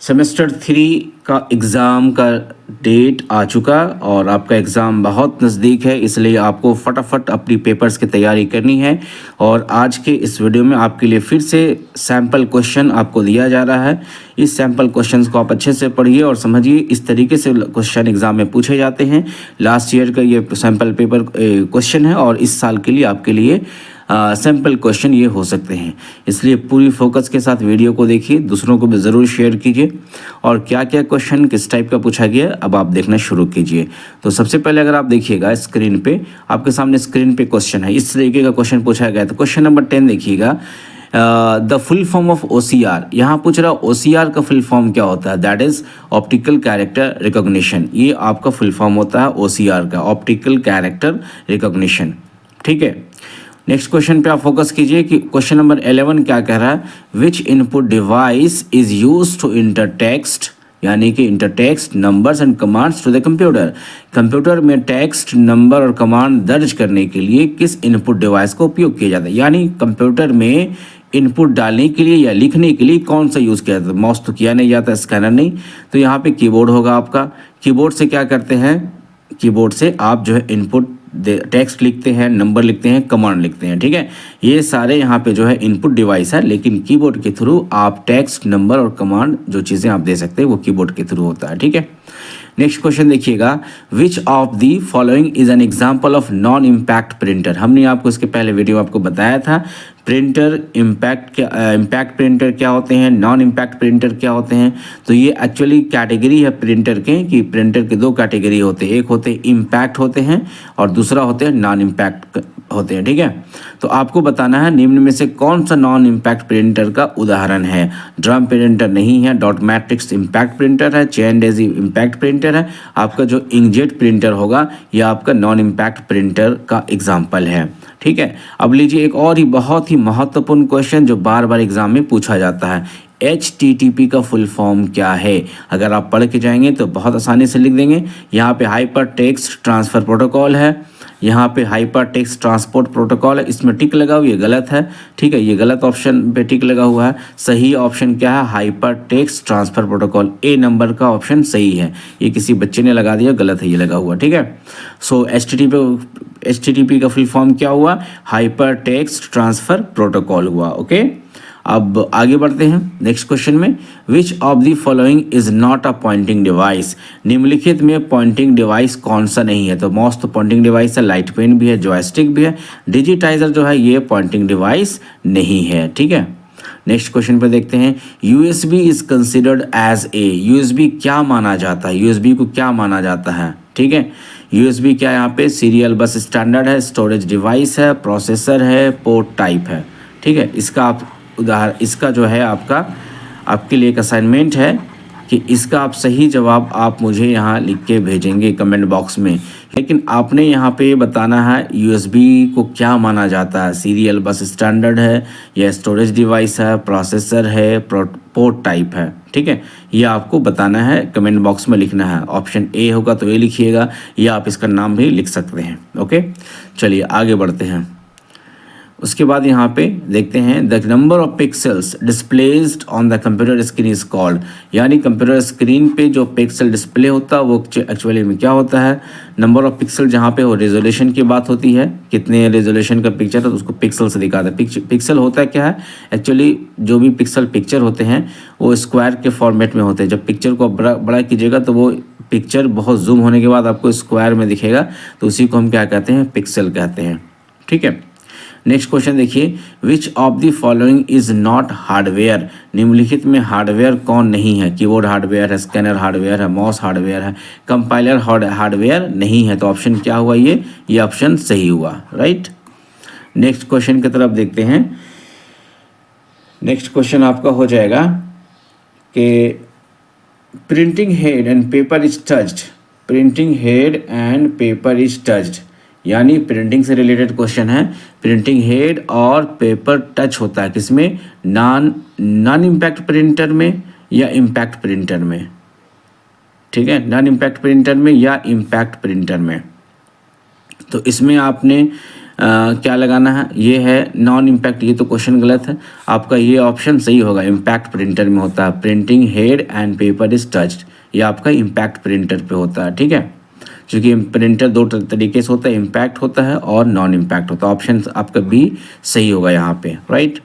Semester 3 का exam का date आ चुका और आपका एग्ज़ाम बहुत नज़दीक है, इसलिए आपको फटाफट अपनी पेपर्स की तैयारी करनी है। और आज के इस वीडियो में आपके लिए फिर से सैम्पल क्वेश्चन आपको दिया जा रहा है। इस सैम्पल क्वेश्चंस को आप अच्छे से पढ़िए और समझिए। इस तरीके से क्वेश्चन एग्ज़ाम में पूछे जाते हैं। लास्ट ईयर का ये सैम्पल पेपर क्वेश्चन है और इस साल के लिए आपके लिए सैम्पल क्वेश्चन ये हो सकते हैं। इसलिए पूरी फोकस के साथ वीडियो को देखिए, दूसरों को भी ज़रूर शेयर कीजिए और क्या क्या क्वेश्चन किस टाइप का पूछा गया अब आप देखना शुरू कीजिए। तो सबसे पहले अगर आप देखिएगा स्क्रीन पे, आपके सामने स्क्रीन पे क्वेश्चन है, इस तरीके का क्वेश्चन पूछा गया। तो क्वेश्चन नंबर 10 देखिएगा, the full form of OCR। यहाँ पूछ रहा OCR का फुल फॉर्म क्या होता है, that is optical character recognition. ये आपका फुल फॉर्म होता है OCR का, ऑप्टिकल कैरेक्टर रिकॉग्निशन। ठीक है, नेक्स्ट क्वेश्चन पे आप फोकस कीजिए कि क्वेश्चन नंबर 11 क्या कह रहा है, which input device is use to enter text, यानी कि enter text numbers and commands to the computer. Computer में टेक्स्ट नंबर और कमांड दर्ज करने के लिए किस इनपुट डिवाइस का उपयोग किया जाता है, यानी कंप्यूटर में इनपुट डालने के लिए या लिखने के लिए कौन सा यूज़ किया जाता है। माउस तो किया नहीं जाता, स्कैनर नहीं, तो यहाँ पे कीबोर्ड होगा आपका। कीबोर्ड से क्या करते हैं, कीबोर्ड से आप जो है इनपुट टेक्स्ट लिखते हैं, नंबर लिखते हैं, कमांड लिखते हैं। ठीक है, ये सारे यहाँ पे जो है इनपुट डिवाइस है, लेकिन कीबोर्ड के थ्रू आप टेक्स्ट, नंबर और कमांड जो चीज़ें आप दे सकते हैं वो कीबोर्ड के थ्रू होता है। ठीक है, नेक्स्ट क्वेश्चन देखिएगा, which of the following is an example of non impact printer. हमने आपको इसके पहले वीडियो आपको बताया था प्रिंटर इम्पैक्ट प्रिंटर क्या होते हैं, नॉन इम्पैक्ट प्रिंटर क्या होते हैं। तो ये एक्चुअली कैटेगरी है प्रिंटर के, कि प्रिंटर के दो कैटेगरी होते हैं, एक होते हैं इम्पैक्ट होते हैं और दूसरा होते हैं नॉन इम्पैक्ट होते हैं। ठीक है, तो आपको बताना है निम्न में से कौन सा नॉन इम्पैक्ट प्रिंटर का उदाहरण है। ड्रम प्रिंटर नहीं है, डॉट मैट्रिक्स इम्पैक्ट प्रिंटर है, चेन डेजी इम्पैक्ट प्रिंटर है। आपका जो इंकजेट प्रिंटर होगा यह आपका नॉन इम्पैक्ट प्रिंटर का एग्जाम्पल है। ठीक है, अब लीजिए एक और ही बहुत ही महत्वपूर्ण क्वेश्चन जो बार बार एग्जाम में पूछा जाता है, HTTP का फुल फॉर्म क्या है। अगर आप पढ़ के जाएंगे तो बहुत आसानी से लिख देंगे। यहाँ पे हाइपर टेक्स्ट ट्रांसफ़र प्रोटोकॉल है, यहाँ पे हाइपर टेक्स्ट ट्रांसपोर्ट प्रोटोकॉल है, इसमें टिक लगा हुआ, ये गलत है। ठीक है, ये गलत ऑप्शन पे टिक लगा हुआ है। सही ऑप्शन क्या है, हाइपर टेक्स्ट ट्रांसफ़र प्रोटोकॉल, ए नंबर का ऑप्शन सही है। ये किसी बच्चे ने लगा दिया, गलत है ये लगा हुआ। ठीक है, सो HTTP का फुल फॉर्म क्या हुआ, हाइपर टेक्स्ट ट्रांसफ़र प्रोटोकॉल हुआ। ओके, अब आगे बढ़ते हैं नेक्स्ट क्वेश्चन में, which of the following is not a pointing device. निम्नलिखित में पॉइंटिंग डिवाइस कौन सा नहीं है। तो माउस तो पॉइंटिंग डिवाइस है, लाइट पेन भी है, जॉयस्टिक भी है, डिजिटाइजर जो है ये पॉइंटिंग डिवाइस नहीं है। ठीक है, नेक्स्ट क्वेश्चन पे देखते हैं, USB is considered as a. USB क्या माना जाता है, USB को क्या माना जाता है। ठीक है, USB क्या यहाँ पे सीरियल बस स्टैंडर्ड है, स्टोरेज डिवाइस है, प्रोसेसर है, पोर्ट टाइप है। ठीक है, इसका आप उदाहरण, इसका जो है आपके लिए एक असाइनमेंट है कि इसका आप सही जवाब आप मुझे यहाँ लिख के भेजेंगे कमेंट बॉक्स में। लेकिन आपने यहाँ पे बताना है USB को क्या माना जाता है, सीरियल बस स्टैंडर्ड है या स्टोरेज डिवाइस है, प्रोसेसर है, पोर्ट टाइप है। ठीक है, ये आपको बताना है, कमेंट बॉक्स में लिखना है। ऑप्शन ए होगा तो ए लिखिएगा, या आप इसका नाम भी लिख सकते हैं। ओके, चलिए आगे बढ़ते हैं। उसके बाद यहाँ पे देखते हैं, the number of pixels displaced on the computer screen is called. यानी कंप्यूटर स्क्रीन पे जो पिक्सल डिस्प्ले होता है वो एक्चुअली में क्या होता है, नंबर ऑफ पिक्सल। जहाँ पे वो रेजोल्यूशन की बात होती है, कितने रेजोल्यूशन का पिक्चर है तो उसको पिक्सल से दिखाता है। पिक्सल होता है क्या है, एक्चुअली जो भी पिक्सल पिक्चर होते हैं वो स्क्वायर के फॉर्मेट में होते हैं। जब पिक्चर को बड़ा कीजिएगा तो वो पिक्चर बहुत जूम होने के बाद आपको स्क्वायर में दिखेगा, तो उसी को हम क्या कहते हैं, पिक्सल कहते हैं। ठीक है, नेक्स्ट क्वेश्चन देखिए, which of the following is not hardware. निम्नलिखित में हार्डवेयर कौन नहीं है, कीबोर्ड हार्डवेयर है, स्कैनर हार्डवेयर है, माउस हार्डवेयर है, कंपाइलर हार्डवेयर नहीं है। तो ऑप्शन क्या हुआ, ये ऑप्शन सही हुआ, राइट। नेक्स्ट क्वेश्चन की तरफ देखते हैं। नेक्स्ट क्वेश्चन आपका हो जाएगा कि printing head and paper is touched. Printing head and paper is touched, यानी प्रिंटिंग से रिलेटेड क्वेश्चन है। प्रिंटिंग हेड और पेपर टच होता है किसमें, नॉन इम्पैक्ट प्रिंटर में या इम्पैक्ट प्रिंटर में। ठीक है, नॉन इम्पैक्ट प्रिंटर में या इम्पैक्ट प्रिंटर में। तो इसमें आपने क्या लगाना है, ये है नॉन इम्पैक्ट, ये तो क्वेश्चन गलत है, आपका ये ऑप्शन सही होगा। इम्पैक्ट प्रिंटर में होता है printing head and paper is touched, ये आपका इम्पैक्ट प्रिंटर पे होता है, ठीक है। क्योंकि प्रिंटर दो तरीके से होता है, इम्पैक्ट होता है और नॉन इम्पैक्ट होता है। ऑप्शन आपका बी सही होगा यहाँ पे, राइट।